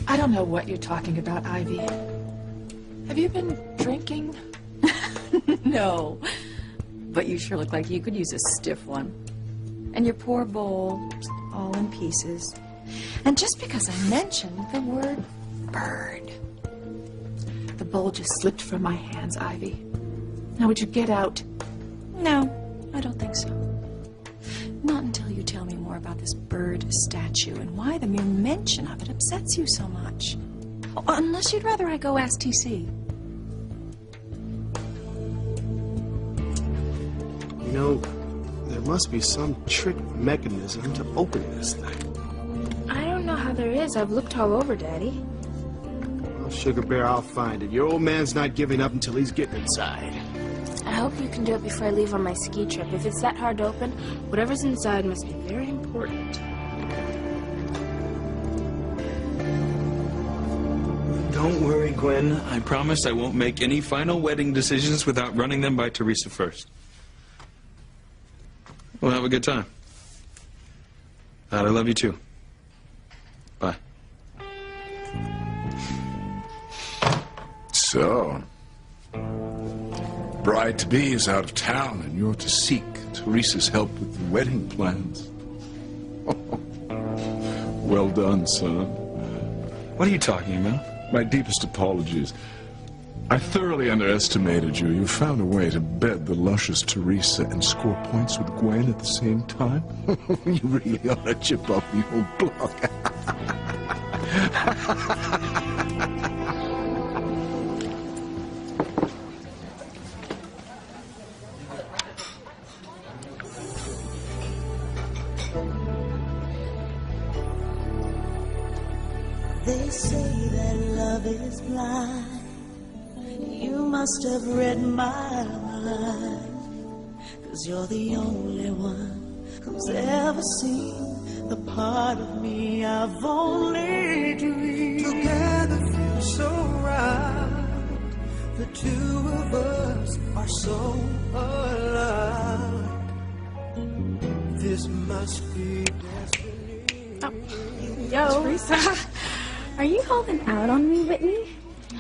I don't know what you're talking about, Ivy. Have you been drinking? No. But you sure look like you could use a stiff one. And your poor bowl, all in pieces. And just because I mentioned the word bird. The bowl just slipped from my hands, Ivy. Now would you get out? No, I don't think so. Not until you tell me more about this bird statue and why the mere mention of it upsets you so much. Oh, unless you'd rather I go ask TC. You know, there must be some trick mechanism to open this thing. I don't know how there is. I've looked all over, Daddy. Well, Sugar Bear, I'll find it. Your old man's not giving up until he's getting inside. I hope you can do it before I leave on my ski trip. If it's that hard to open, whatever's inside must be very important. Don't worry, Gwen. I promise I won't make any final wedding decisions without running them by Teresa first. We'll have a good time. I love you too. Bye. So, bride-to-be is out of town, and you're to seek Teresa's help with the wedding plans. Well done, son. What are you talking about? My deepest apologies. I thoroughly underestimated you. You found a way to bed the luscious Teresa and score points with Gwen at the same time. You really ought to chip off the old block. They say that love is blind. You must have read my mind, 'cause you're the only one who's ever seen the part of me I've only dreamed. Together feels so right. The two of us are so alive. This must be destiny. Oh. Yo, Teresa. Are you holding out on me, Whitney?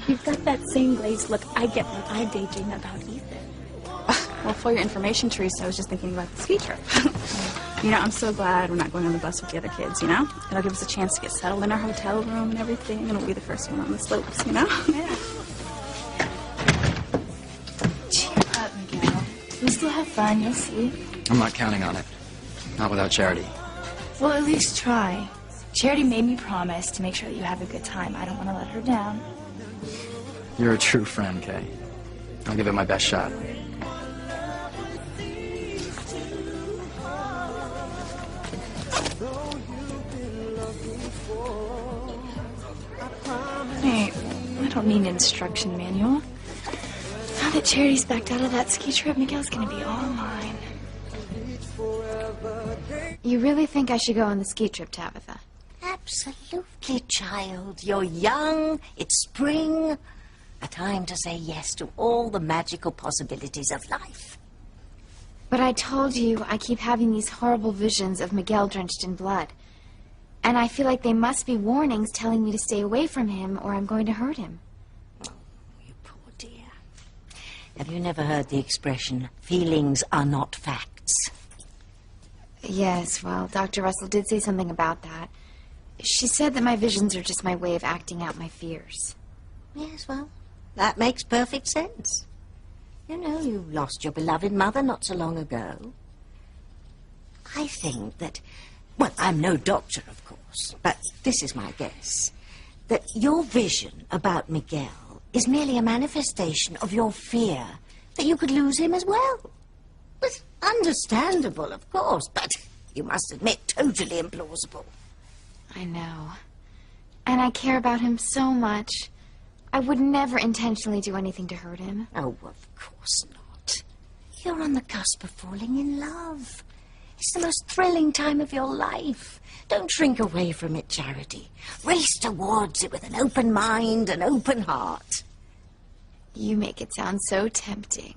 You've got that same glazed look I get when I daydream about Ethan. Well, for your information, Teresa, I was just thinking about the ski trip. You know, I'm so glad we're not going on the bus with the other kids, you know? It'll give us a chance to get settled in our hotel room and everything, and we'll be the first one on the slopes, you know? Yeah. Cheer up, Miguel. We'll still have fun, you'll see. I'm not counting on it. Not without Charity. Well, at least try. Charity made me promise to make sure that you have a good time. I don't want to let her down. You're a true friend, Kay. I'll give it my best shot. Hey, I don't need an instruction manual. Now that Charity's backed out of that ski trip, Miguel's gonna be all mine. You really think I should go on the ski trip, Tabitha? Absolutely, child. You're young, it's spring, a time to say yes to all the magical possibilities of life. But I told you I keep having these horrible visions of Miguel drenched in blood. And I feel like they must be warnings telling me to stay away from him or I'm going to hurt him. Oh, you poor dear. Have you never heard the expression, feelings are not facts? Yes, well, Dr. Russell did say something about that. She said that my visions are just my way of acting out my fears. Yes, well, that makes perfect sense. You know, you lost your beloved mother not so long ago. I think that, well, I'm no doctor, of course, but this is my guess, that your vision about Miguel is merely a manifestation of your fear that you could lose him as well. It's understandable, of course, but you must admit, totally implausible. I know. And I care about him so much. I would never intentionally do anything to hurt him. Oh, of course not. You're on the cusp of falling in love. It's the most thrilling time of your life. Don't shrink away from it, Charity. Race towards it with an open mind, an open heart. You make it sound so tempting.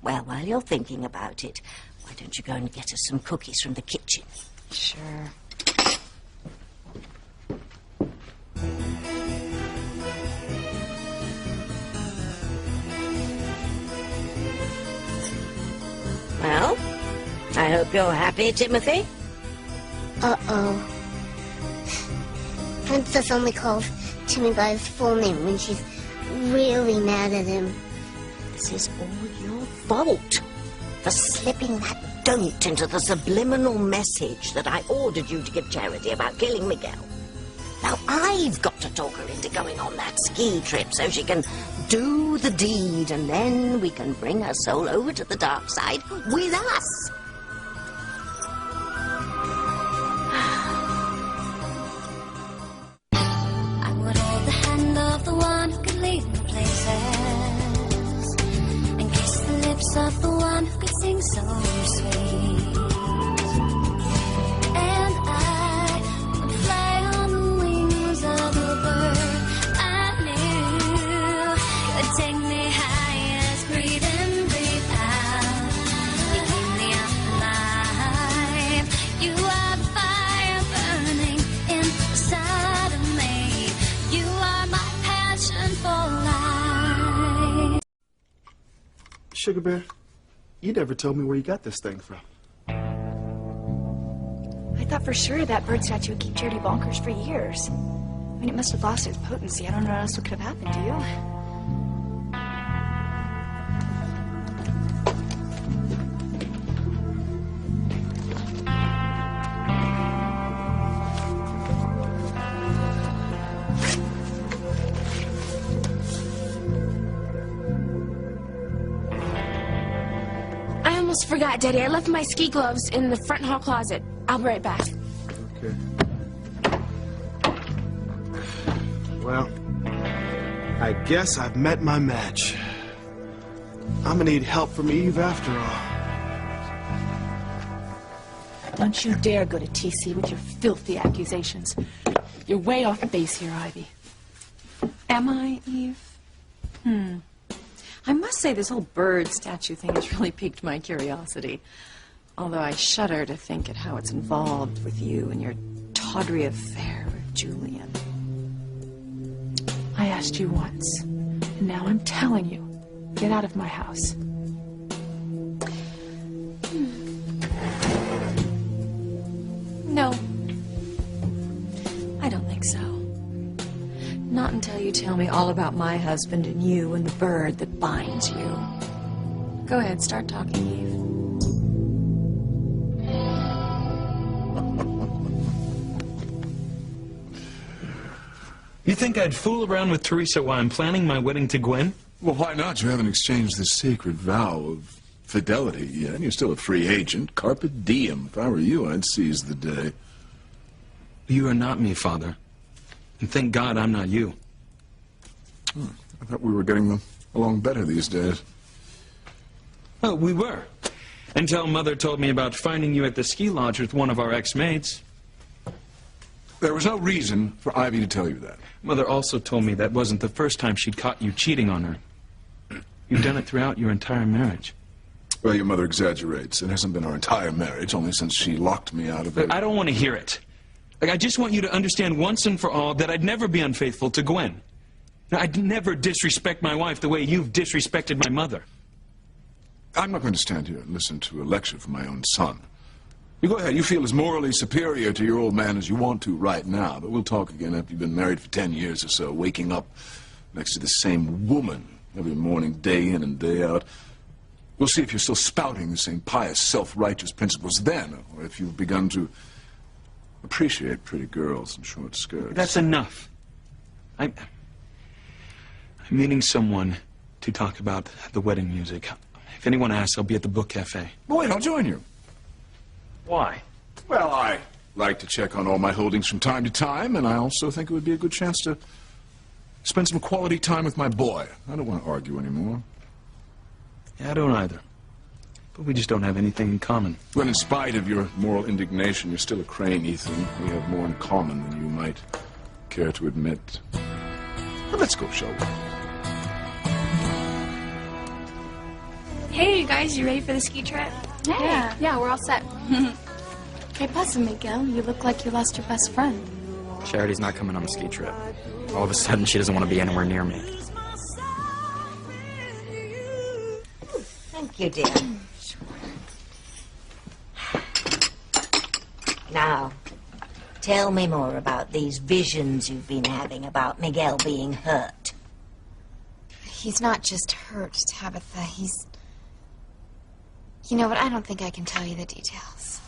Well, while you're thinking about it, why don't you go and get us some cookies from the kitchen? Sure. I hope you're happy, Timothy. Uh-oh. Princess only calls Timmy by his full name when she's really mad at him. This is all your fault for slipping that don't into the subliminal message that I ordered you to give Charity about killing Miguel. Now I've got to talk her into going on that ski trip so she can do the deed, and then we can bring her soul over to the dark side with us. I would hold the hand of the one who could lead me places, and kiss the lips of the one who could sing so sweet. And I would fly on the wings of a bird I knew could take me high as breathe in, breathe out. You keep me alive. You are the fire burning inside of me. You are my passion for life. Sugar Bear, you never told me where you got this thing from. I thought for sure that bird statue would keep Charity bonkers for years. I mean, it must have lost its potency. I don't know what else could have happened to you. I almost forgot, Daddy. I left my ski gloves in the front hall closet. I'll be right back. Okay. Well, I guess I've met my match. I'm gonna need help from Eve after all. Don't you dare go to TC with your filthy accusations. You're way off base here, Ivy. Am I, Eve? I must say this whole bird statue thing has really piqued my curiosity. Although I shudder to think at how it's involved with you and your tawdry affair with Julian. I asked you once, and now I'm telling you. Get out of my house. No. I don't think so. Not until you tell me all about my husband and you and the bird that binds you. Go ahead, start talking, Eve. You think I'd fool around with Teresa while I'm planning my wedding to Gwen? Well, why not? You haven't exchanged this sacred vow of fidelity yet, and you're still a free agent. Carpe diem. If I were you, I'd seize the day. You are not me, Father. And thank God I'm not you. I thought we were getting along better these days. Oh, we were. Until Mother told me about finding you at the ski lodge with one of our ex-maids. There was no reason for Ivy to tell you that. Mother also told me that wasn't the first time she'd caught you cheating on her. You've done it throughout your entire marriage. Well, your mother exaggerates. It hasn't been our entire marriage, only since she locked me out of it. I don't want to hear it. Like, I just want you to understand once and for all that I'd never be unfaithful to Gwen. I'd never disrespect my wife the way you've disrespected my mother. I'm not going to stand here and listen to a lecture from my own son. You go ahead. You feel as morally superior to your old man as you want to right now, but we'll talk again after you've been married for 10 years or so, waking up next to the same woman every morning, day in and day out. We'll see if you're still spouting the same pious, self-righteous principles then, or if you've begun to appreciate pretty girls in short skirts. That's enough. I'm meeting someone to talk about the wedding music. If anyone asks, I'll be at the book cafe. Wait, I'll join you. Why? Well, I like to check on all my holdings from time to time, and I also think it would be a good chance to spend some quality time with my boy. I don't want to argue anymore. Yeah, I don't either. But we just don't have anything in common. Well, in spite of your moral indignation, you're still a Crane, Ethan. We have more in common than you might care to admit. But let's go, shall we? Hey, you guys, you ready for the ski trip? Hey. Yeah, we're all set. Hey, Pussy Miguel, you look like you lost your best friend. Charity's not coming on the ski trip. All of a sudden, she doesn't want to be anywhere near me. Thank you, dear. Now, tell me more about these visions you've been having about Miguel being hurt. He's not just hurt, Tabitha. He's... You know what? I don't think I can tell you the details.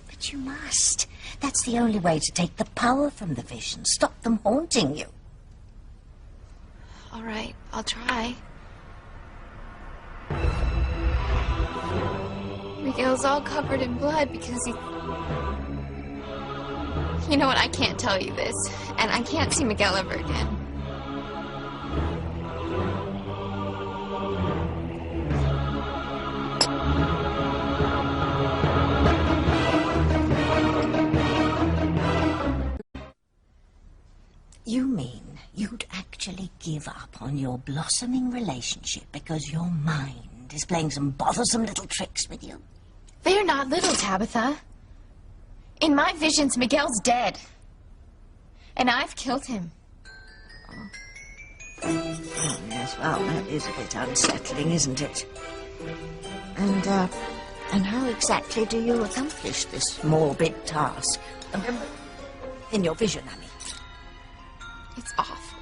But you must. That's the only way to take the power from the visions. Stop them haunting you. All right, I'll try. Miguel's all covered in blood because he... You know what? I can't tell you this. And I can't see Miguel ever again. You mean you'd actually give up on your blossoming relationship because your mind is playing some bothersome little tricks with you? They're not little, Tabitha. In my visions, Miguel's dead. And I've killed him. Oh, yes, well, that is a bit unsettling, isn't it? And how exactly do you accomplish this morbid task? In your vision, I mean. It's awful.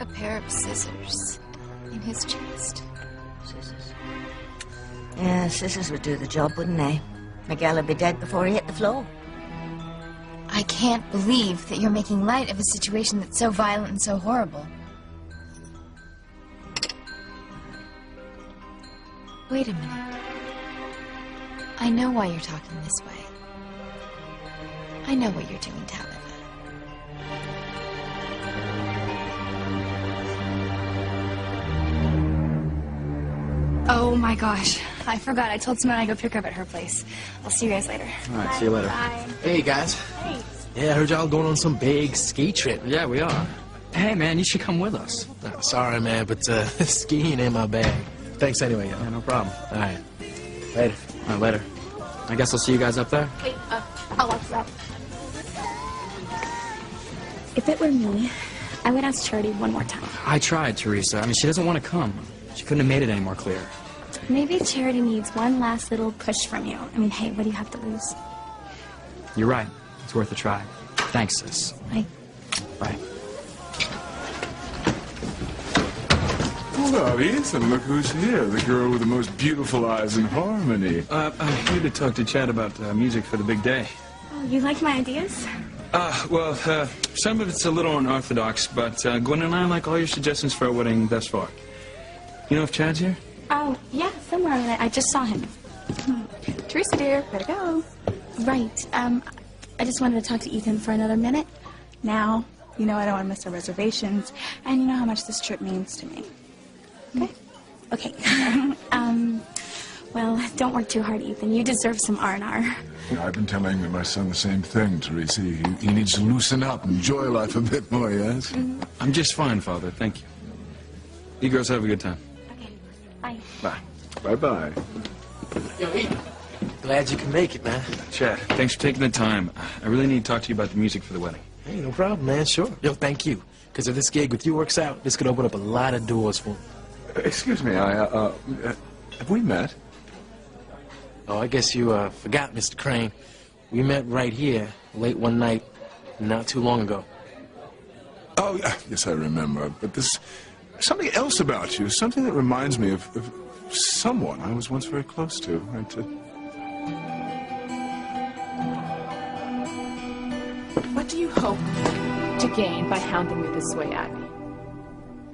A pair of scissors in his chest. Scissors. Yeah, scissors would do the job, wouldn't they? Miguel would be dead before he hit the floor. I can't believe that you're making light of a situation that's so violent and so horrible. Wait a minute. I know why you're talking this way. I know what you're doing, Tabitha. Oh my gosh. I forgot. I told someone I'd go pick her up at her place. I'll see you guys later. All right, see you later. Bye. Hey, guys. Hey. Yeah, I heard y'all going on some big ski trip. Yeah, we are. Hey, man, you should come with us. Sorry, man, but skiing ain't my bag. Thanks anyway, y'all. Yeah, no problem. All right. Later. All right, later. I guess I'll see you guys up there. Wait, I'll watch that. If it were me, I would ask Charity one more time. I tried, Teresa. I mean, she doesn't want to come. She couldn't have made it any more clear. Maybe Charity needs one last little push from you. I mean, hey, what do you have to lose? You're right. It's worth a try. Thanks, sis. Bye. Bye. Well, Ethan, look who's here. The girl with the most beautiful eyes in Harmony. I'm here to talk to Chad about music for the big day. Oh, you like my ideas? Well, some of it's a little unorthodox, but Gwen and I like all your suggestions for our wedding thus far. You know if Chad's here? Oh, yeah, somewhere. I just saw him. Teresa, dear, better go. Right. I just wanted to talk to Ethan for another minute. Now, you know I don't want to miss our reservations, and you know how much this trip means to me. Okay? Okay. Well, don't work too hard, Ethan. You deserve some R&R. I've been telling my son the same thing, Teresa. He needs to loosen up, enjoy life a bit more, yes? I'm just fine, Father. Thank you. You girls have a good time. Okay. Bye. Bye. Bye-bye. Yo, Ethan. Glad you can make it, man. Chad, thanks for taking the time. I really need to talk to you about the music for the wedding. Hey, no problem, man. Sure. Yo, thank you. Because if this gig with you works out, this could open up a lot of doors for me. Excuse me, have we met? Oh, I guess you forgot, Mr. Crane. We met right here late one night not too long ago. Oh, yes, I remember. But there's something else about you, something that reminds me of someone I was once very close to. What do you hope to gain by hounding me this way, Ivy?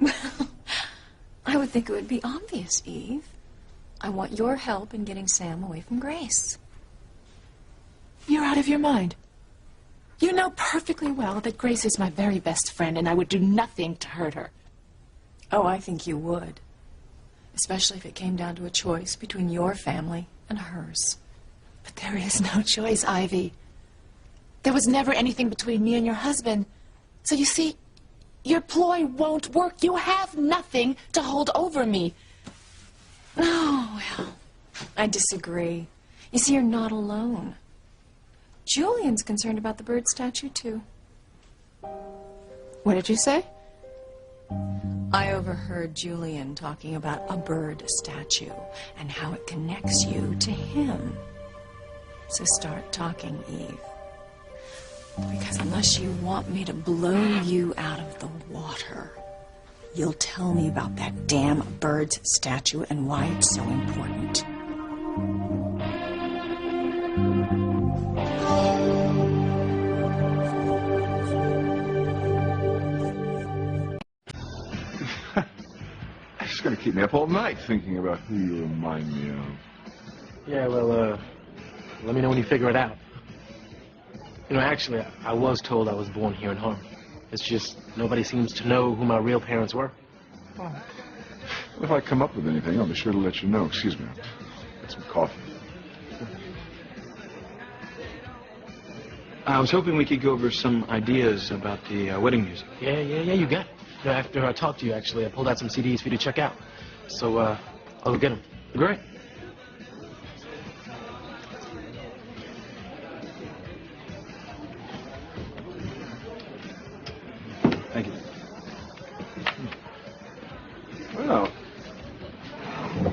Well, I would think it would be obvious, Eve. I want your help in getting Sam away from Grace. You're out of your mind. You know perfectly well that Grace is my very best friend, and I would do nothing to hurt her. Oh, I think you would. Especially if it came down to a choice between your family and hers. But there is no choice, Ivy. There was never anything between me and your husband. So you see, your ploy won't work. You have nothing to hold over me. Oh, well, I disagree. You see, you're not alone. Julian's concerned about the bird statue, too. What did you say? I overheard Julian talking about a bird statue and how it connects you to him. So start talking, Eve. Because unless you want me to blow you out of the water, you'll tell me about that damn bird's statue and why it's so important. It's going to keep me up all night thinking about who you remind me of. Yeah, well, let me know when you figure it out. You know, actually, I was told I was born here in Harmony. It's just nobody seems to know who my real parents were. Well, if I come up with anything, I'll be sure to let you know. Excuse me. Get some coffee. I was hoping we could go over some ideas about the wedding music. Yeah, you got it. You know, after I talked to you, actually, I pulled out some CDs for you to check out. So, I'll go get them. Great. Thank you. Well,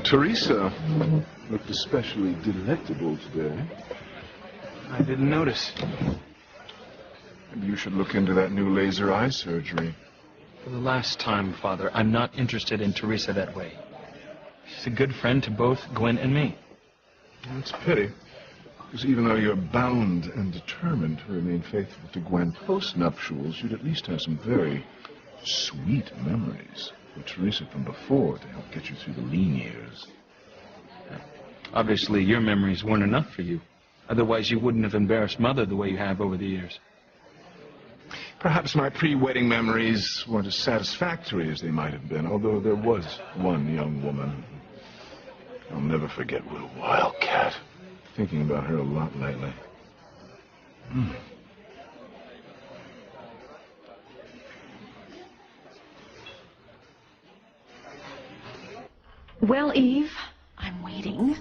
Teresa looked especially delectable today. I didn't notice. Maybe you should look into that new laser eye surgery. For the last time, Father, I'm not interested in Teresa that way. She's a good friend to both Gwen and me. It's a pity, because even though you're bound and determined to remain faithful to Gwen post-nuptials, you'd at least have some very sweet memories of Teresa from before to help get you through the lean years. Obviously, your memories weren't enough for you. Otherwise, you wouldn't have embarrassed Mother the way you have over the years. Perhaps my pre-wedding memories weren't as satisfactory as they might have been, although there was one young woman. I'll never forget little Wildcat. Thinking about her a lot lately. Well, Eve, I'm waiting.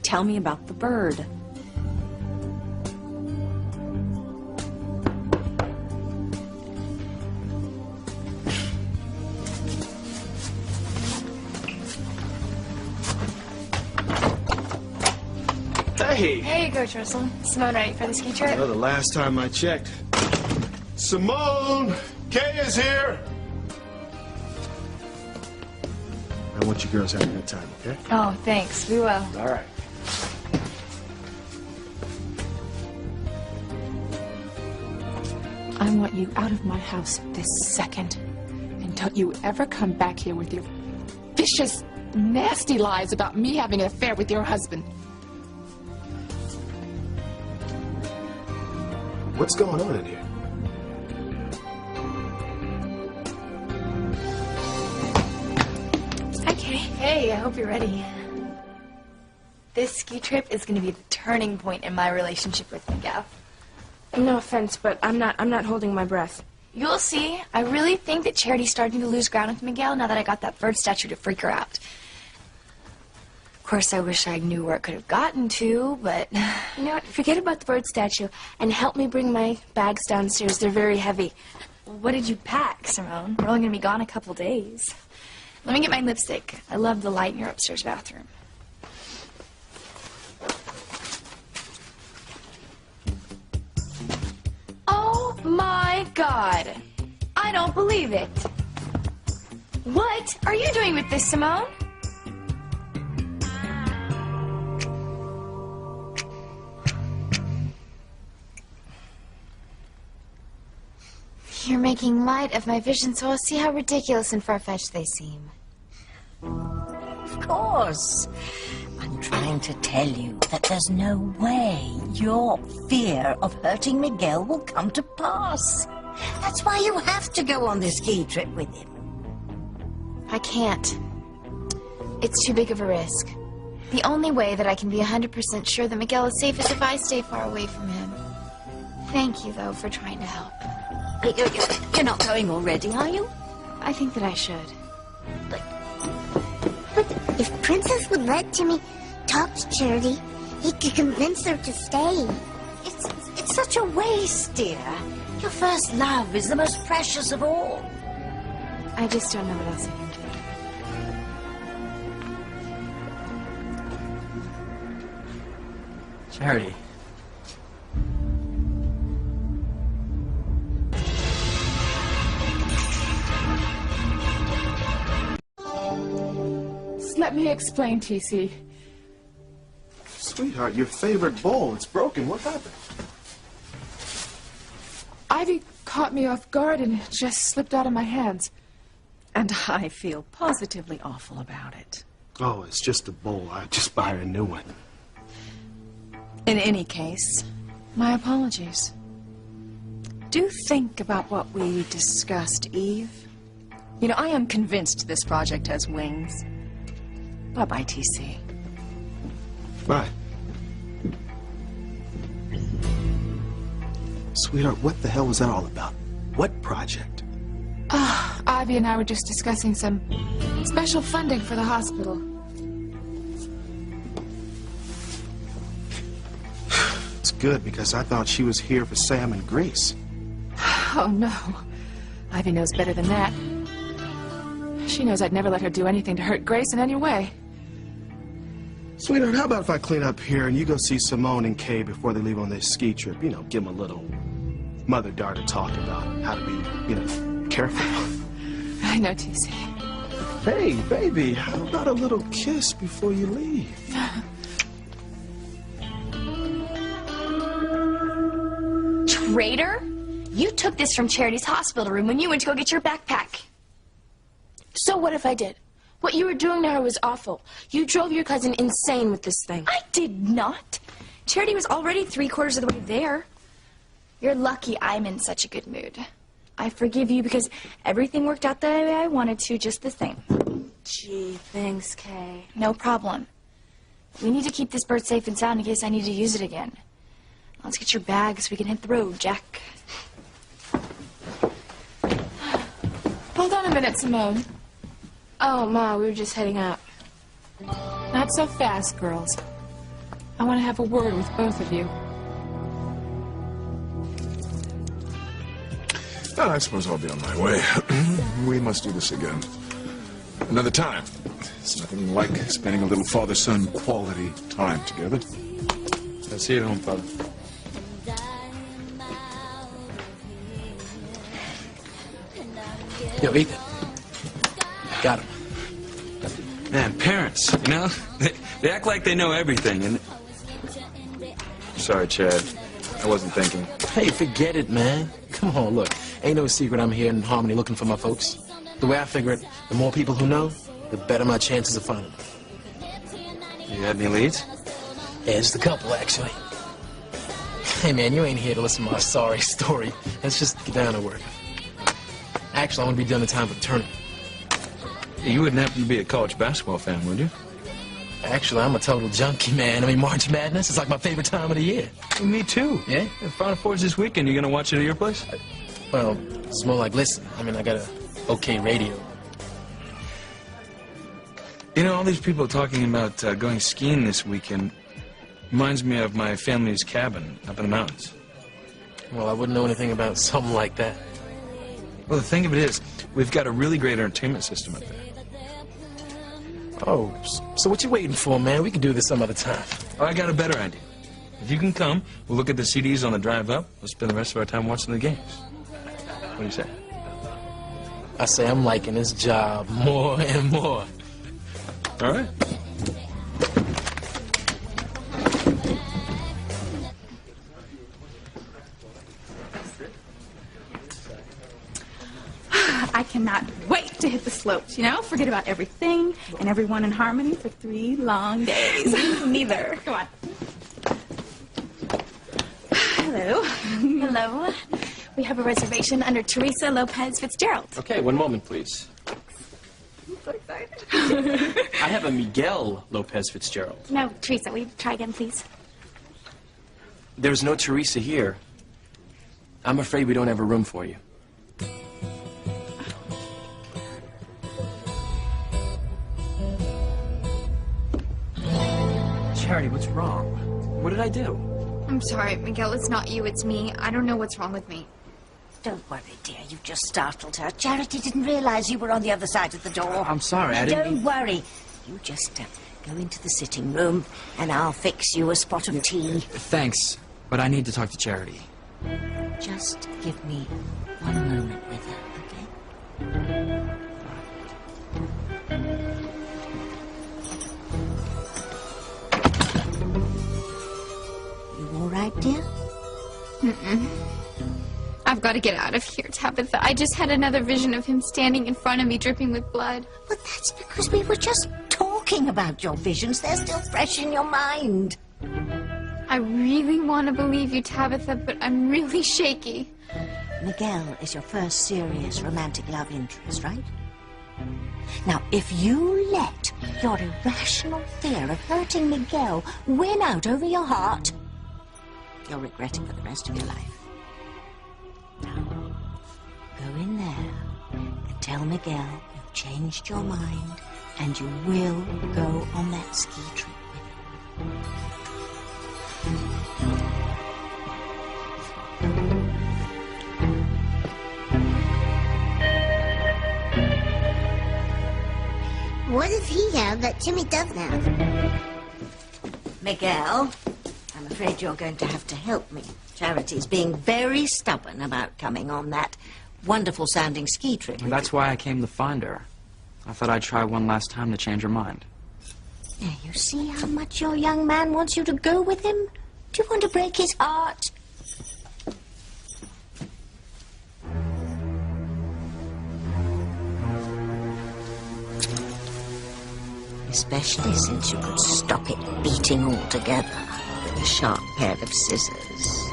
Tell me about the bird. Hey! Hey, Coach Russell. Simone ready for the ski trip? Well, the last time I checked. Simone! Kay is here! I want you girls having a good time, okay? Oh, thanks. We will. All right. I want you out of my house this second. And don't you ever come back here with your vicious, nasty lies about me having an affair with your husband. What's going on in here? Okay. Hey, I hope you're ready. This ski trip is going to be the turning point in my relationship with Miguel. No offense, but I'm not holding my breath. You'll see. I really think that Charity's starting to lose ground with Miguel now that I got that bird statue to freak her out. Of course, I wish I knew where it could have gotten to, but... You know what? Forget about the bird statue and help me bring my bags downstairs. They're very heavy. What did you pack, Simone? We're only going to be gone a couple days. Let me get my lipstick. I love the light in your upstairs bathroom. Oh, my God. I don't believe it. What are you doing with this, Simone? You're making light of my vision, so I'll see how ridiculous and far-fetched they seem. Of course. I'm trying to tell you that there's no way your fear of hurting Miguel will come to pass. That's why you have to go on this ski trip with him. I can't. It's too big of a risk. The only way that I can be 100% sure that Miguel is safe is if I stay far away from him. Thank you, though, for trying to help. You're not going already, are you? I think that I should. But if Princess would let Timmy talk to Charity, he could convince her to stay. It's such a waste, dear. Your first love is the most precious of all. I just don't know what else I can do. Charity, Let me explain, TC. Sweetheart, your favorite bowl. It's broken. What happened? Ivy caught me off guard and it just slipped out of my hands. And I feel positively awful about it. Oh, it's just a bowl. I'll just buy her a new one. In any case, my apologies. Do think about what we discussed, Eve. You know, I am convinced this project has wings. Bye-bye, TC. Bye. Sweetheart, what the hell was that all about? What project? Ivy and I were just discussing some special funding for the hospital. It's good because I thought she was here for Sam and Grace. Oh, no. Ivy knows better than that. She knows I'd never let her do anything to hurt Grace in any way. Sweetheart, how about if I clean up here and you go see Simone and Kay before they leave on their ski trip? You know, give them a little mother-daughter talk about how to be, you know, careful. I know, TC. Hey, baby, how about a little kiss before you leave? Traitor? You took this from Charity's hospital room when you went to go get your backpack. So what if I did? What you were doing to her was awful. You drove your cousin insane with this thing. I did not. Charity was already 3/4 of the way there. You're lucky I'm in such a good mood. I forgive you because everything worked out the way I wanted to, just the same. Gee, thanks, Kay. No problem. We need to keep this bird safe and sound in case I need to use it again. Let's get your bag so we can hit the road, Jack. Hold on a minute, Simone. Oh, Ma, we were just heading out. Not so fast, girls. I want to have a word with both of you. Oh, I suppose I'll be on my way. We must do this again. Another time. It's nothing like spending a little father-son quality time together. I'll see you at home, Father. Yo, Ethan. Got him. Man, parents, you know, they act like they know everything, and... Sorry, Chad. I wasn't thinking. Hey, forget it, man. Come on, look. Ain't no secret I'm here in Harmony looking for my folks. The way I figure it, the more people who know, the better my chances of finding them. You had any leads? Yeah, just a couple, actually. Hey, man, you ain't here to listen to my sorry story. Let's just get down to work. Actually, I want to be done in time for the tournament. You wouldn't happen to be a college basketball fan, would you? Actually, I'm a total junkie, man. I mean, March Madness is like my favorite time of the year. Me too. Yeah? Final Four's this weekend. You gonna watch it at your place? Well, it's more like listen. I mean, I got a okay radio. You know, all these people talking about going skiing this weekend reminds me of my family's cabin up in the mountains. Well, I wouldn't know anything about something like that. Well, the thing of it is, we've got a really great entertainment system up there. Oh, so what you waiting for, man? We can do this some other time. Oh, I got a better idea. If you can come, we'll look at the CDs on the drive up. We'll spend the rest of our time watching the games. What do you say? I say I'm liking this job more and more. All right. I cannot wait to hit the slopes, you know? Forget about everything and everyone in Harmony for 3 long days. Neither. Come on. Hello. Hello. We have a reservation under Teresa Lopez Fitzgerald. Okay, one moment, please. I'm so excited. I have a Miguel Lopez Fitzgerald. No, Teresa, will you try again, please? There's no Teresa here. I'm afraid we don't have a room for you. Charity, what's wrong? What did I do? I'm sorry, Miguel. It's not you, it's me. I don't know what's wrong with me. Don't worry, dear. You just startled her. Charity didn't realize you were on the other side of the door. I'm sorry, I didn't Don't mean... worry. You just go into the sitting room, and I'll fix you a spot of tea. Thanks, but I need to talk to Charity. Just give me one moment with her, okay? Mm-mm. I've got to get out of here, Tabitha. I just had another vision of him standing in front of me, dripping with blood. But that's because we were just talking about your visions. They're still fresh in your mind. I really want to believe you, Tabitha, but I'm really shaky. Miguel is your first serious romantic love interest, right? Now, if you let your irrational fear of hurting Miguel win out over your heart, you'll regret it for the rest of your life. Now, go in there and tell Miguel you've changed your mind and you will go on that ski trip with him. What does he have that Timmy doesn't have? Miguel, I'm afraid you're going to have to help me. Charity's being very stubborn about coming on that wonderful-sounding ski trip. And that's why I came to find her. I thought I'd try one last time to change her mind. Now, you see how much your young man wants you to go with him? Do you want to break his heart? Especially since you could stop it beating altogether with a sharp pair of scissors.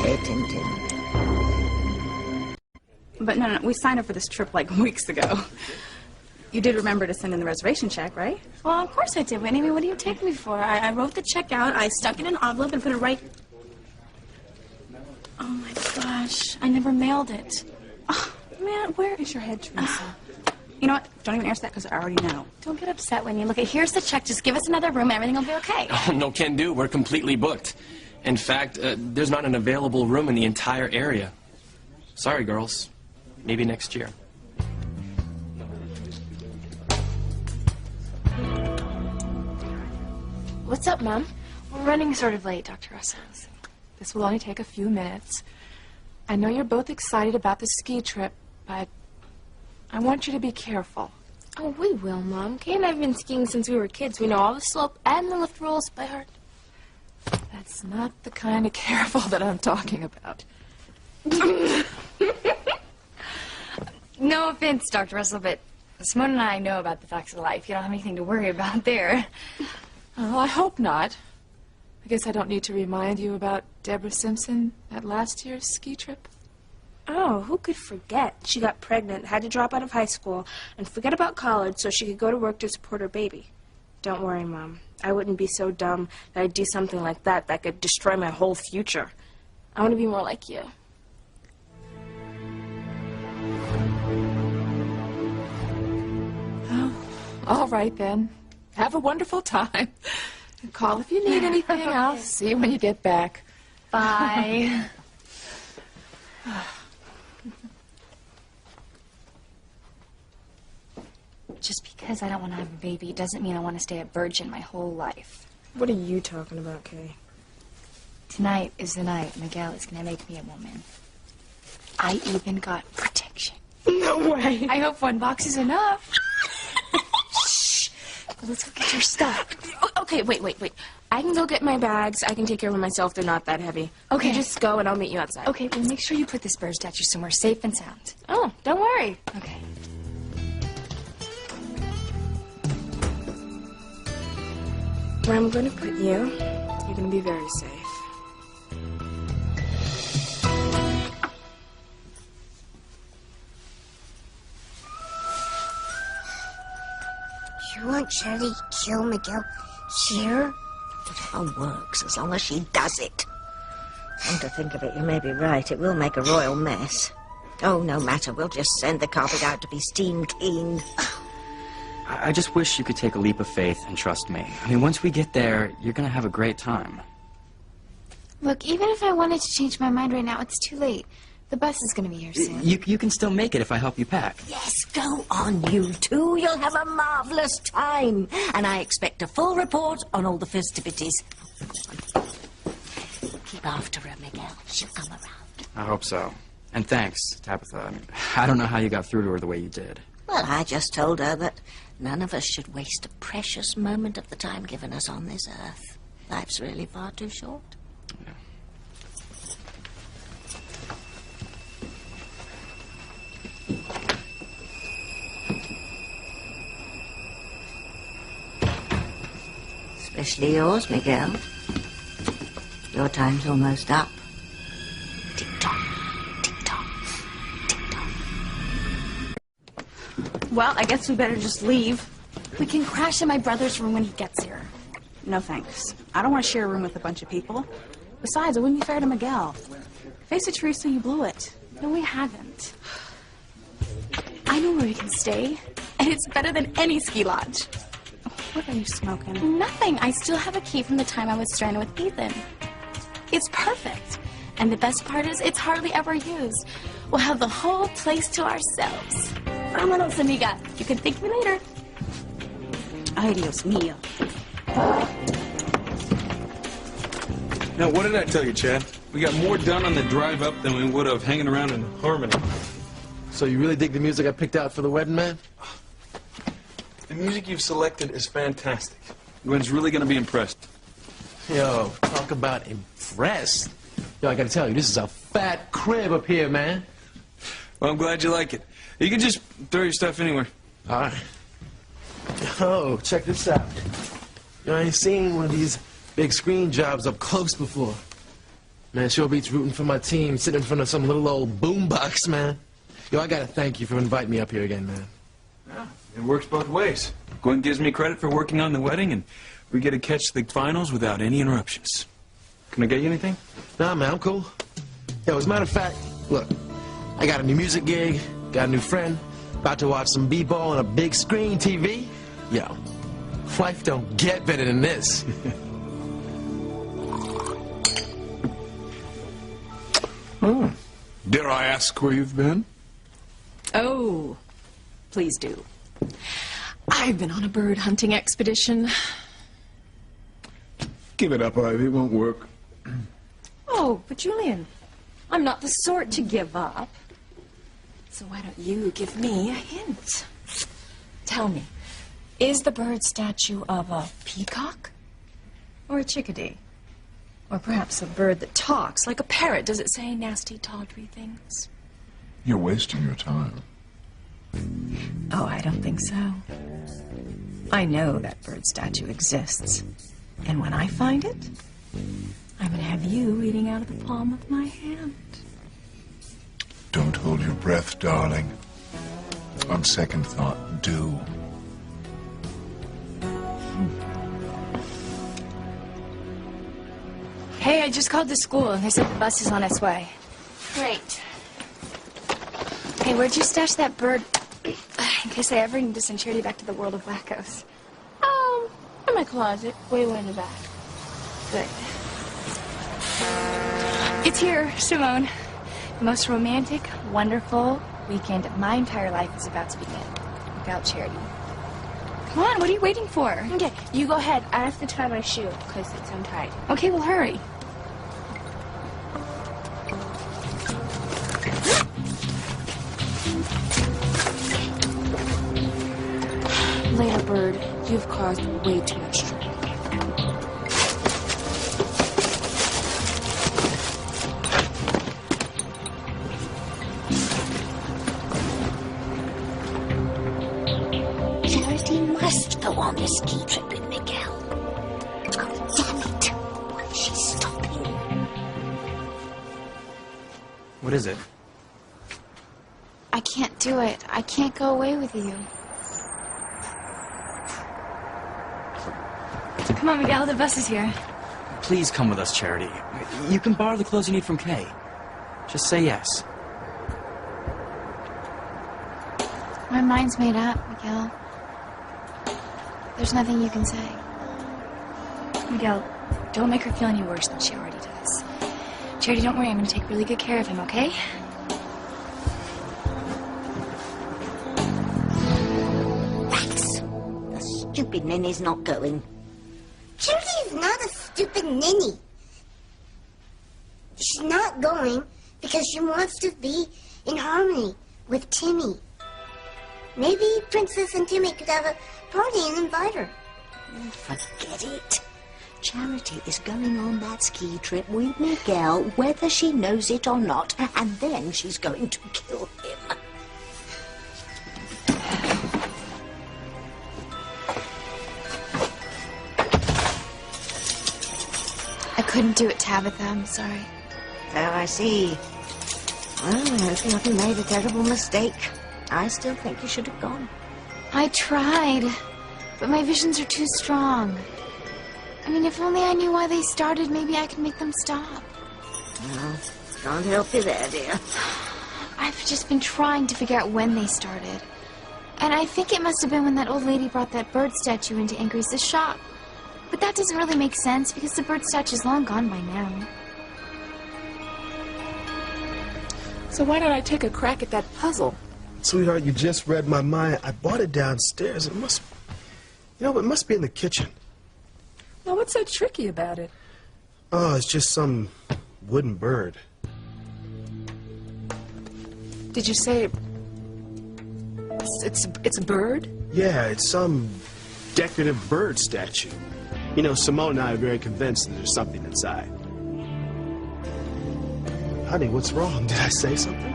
Hey, Tintin. But no, we signed up for this trip like weeks ago. You did remember to send in the reservation check, right? Well, of course I did, Whitney. I mean, what do you take me for? I wrote the check out, I stuck it in an envelope and put it right... Oh, my gosh. I never mailed it. Oh, man, where is your head, Teresa? You know what? Don't even answer that because I already know. Don't get upset, Whitney. Look, here's the check. Just give us another room and everything will be okay. Oh, no can do. We're completely booked. In fact, there's not an available room in the entire area. Sorry, girls. Maybe next year. What's up, Mom? We're running sort of late, Dr. Russell. This will only take a few minutes. I know you're both excited about the ski trip, but I want you to be careful. Oh, we will, Mom. Kay and I have been skiing since we were kids. We know all the slope and the lift rules by heart. That's not the kind of careful that I'm talking about. No offense, Dr. Russell, but Simone and I know about the facts of life. You don't have anything to worry about there. Oh, I hope not. I guess I don't need to remind you about Deborah Simpson at last year's ski trip. Oh, who could forget? She got pregnant, had to drop out of high school, and forget about college so she could go to work to support her baby. Don't worry, Mom. I wouldn't be so dumb that I'd do something like that that could destroy my whole future. I want to be more like you. Oh, all right, then. Have a wonderful time. Call if you need anything. I'll see you when you get back. Bye. Just because I don't want to have a baby doesn't mean I want to stay a virgin my whole life. What are you talking about, Kay? Tonight is the night Miguel is going to make me a woman. I even got protection. No way. I hope one box is enough. Shh. Well, let's go get your stuff. Okay, wait. I can go get my bags. I can take care of myself. They're not that heavy. Okay. You just go and I'll meet you outside. Okay, well, make sure you put this bird statue somewhere safe and sound. Oh, don't worry. Okay. Where I'm going to put you, you're going to be very safe. You want Charity to kill Miguel here? It all works as long as she does it. Come to think of it, you may be right. It will make a royal mess. Oh, no matter. We'll just send the carpet out to be steam cleaned. I just wish you could take a leap of faith and trust me. I mean, once we get there, you're going to have a great time. Look, even if I wanted to change my mind right now, it's too late. The bus is going to be here soon. You can still make it if I help you pack. Yes, go on, you two. You'll have a marvelous time. And I expect a full report on all the festivities. Keep after her, Miguel. She'll come around. I hope so. And thanks, Tabitha. I mean, I don't know how you got through to her the way you did. Well, I just told her that none of us should waste a precious moment of the time given us on this earth. Life's really far too short. Yeah. Especially yours, Miguel. Your time's almost up. Well, I guess we better just leave. We can crash in my brother's room when he gets here. No thanks. I don't want to share a room with a bunch of people. Besides, it wouldn't be fair to Miguel. Face it, Teresa, you blew it. No, we haven't. I know where we can stay, and it's better than any ski lodge. What are you smoking? Nothing. I still have a key from the time I was stranded with Ethan. It's perfect. And the best part is, it's hardly ever used. We'll have the whole place to ourselves. Vámonos, amiga. You can thank me later. Ay, Dios mío. Now, what did I tell you, Chad? We got more done on the drive up than we would have hanging around in Harmony. So you really dig the music I picked out for the wedding, man? The music you've selected is fantastic. Gwen's really going to be impressed. Yo, talk about impressed. Yo, I gotta tell you, this is a fat crib up here, man. Well, I'm glad you like it. You can just throw your stuff anywhere. All right. Oh, check this out. Yo, I ain't seen one of these big screen jobs up close before. Man, sure beats rooting for my team sitting in front of some little old boombox, man. Yo, I gotta thank you for inviting me up here again, man. Yeah, it works both ways. Gwen gives me credit for working on the wedding, and we get to catch the finals without any interruptions. Can I get you anything? Nah, man, I'm cool. Yo, as a matter of fact, look, I got a new music gig, got a new friend, about to watch some b-ball on a big screen TV. Yo, life don't get better than this. Oh, dare I ask where you've been? Oh, please do. I've been on a bird hunting expedition. Give it up, Ivy. It won't work. Oh, but Julian, I'm not the sort to give up. So why don't you give me a hint? Tell me, is the bird statue of a peacock? Or a chickadee? Or perhaps a bird that talks, like a parrot? Does it say nasty, tawdry things? You're wasting your time. Oh, I don't think so. I know that bird statue exists. And when I find it, I'm going to have you reading out of the palm of my hand. Don't hold your breath, darling. On second thought, do. Hey, I just called the school. They said the bus is on its way. Great. Hey, where'd you stash that bird? In case I ever need to send Charity back to the world of wackos. In my closet, way in the back. Good. It's here, Simone. The most romantic, wonderful weekend of my entire life is about to begin. Without Charity. Come on, what are you waiting for? Okay, you go ahead. I have to tie my shoe because it's untied. Okay, well, hurry. Later, bird. You've caused way too much trouble. Charity must go on this ski trip with Miguel. Oh, damn it. Why is she stopping? What is it? I can't do it. I can't go away with you. Come on, Miguel, the bus is here. Please come with us, Charity. You can borrow the clothes you need from Kay. Just say yes. My mind's made up, Miguel. There's nothing you can say. Miguel, don't make her feel any worse than she already does. Charity, don't worry. I'm going to take really good care of him, okay? Max, the stupid ninny's not going. Charity is not a stupid ninny. She's not going because she wants to be in harmony with Timmy. Maybe Princess and Timmy could have a party and invite her. Forget it. Charity is going on that ski trip with Miguel, whether she knows it or not, and then she's going to kill him. couldn't do it, Tabitha. I'm sorry. Oh, I see. Well, I hope you made a terrible mistake. I still think you should have gone. I tried, but my visions are too strong. I mean, if only I knew why they started, maybe I could make them stop. Well, can't help you there, dear. I've just been trying to figure out when they started. And I think it must have been when that old lady brought that bird statue into Ingris's shop. But that doesn't really make sense because the bird statue's long gone by now. So why don't I take a crack at that puzzle? Sweetheart, you just read my mind. I bought it downstairs. It must, it must be in the kitchen. Now, what's so tricky about it? Oh, it's just some wooden bird. Did you say it's a bird? Yeah, it's some decorative bird statue. You know, Simone and I are very convinced that there's something inside. Honey, what's wrong? Did I say something?